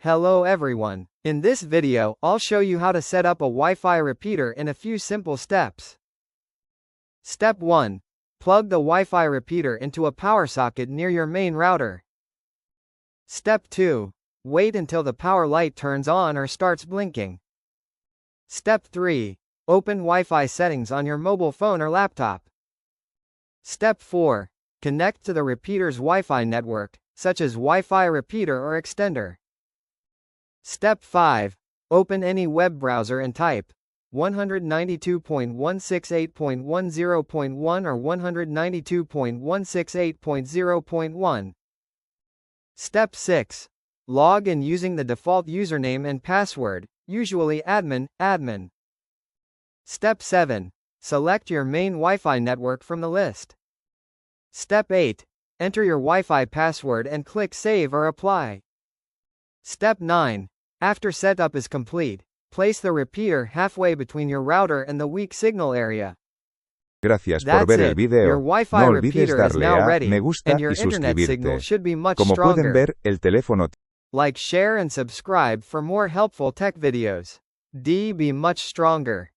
Hello everyone. In this video, I'll show you how to set up a Wi-Fi repeater in a few simple steps. Step 1. Plug the Wi-Fi repeater into a power socket near your main router. Step 2. Wait until the power light turns on or starts blinking. Step 3. Open Wi-Fi settings on your mobile phone or laptop. Step 4. Connect to the repeater's Wi-Fi network, such as Wi-Fi repeater or extender. Step 5. Open any web browser and type 192.168.10.1 or 192.168.0.1. Step 6. Log in using the default username and password, usually admin. Step 7. Select your main Wi-Fi network from the list. Step 8. Enter your Wi-Fi password and click Save or Apply. Step 9. After setup is complete, place the repeater halfway between your router and the weak signal area. Gracias por ver el video. Your Wi-Fi No olvides repeater is darle now a ready, me gusta and your y internet signal suscribirte. should be much Como stronger. pueden ver, el teléfono Like, share and subscribe for more helpful tech videos. Be much stronger.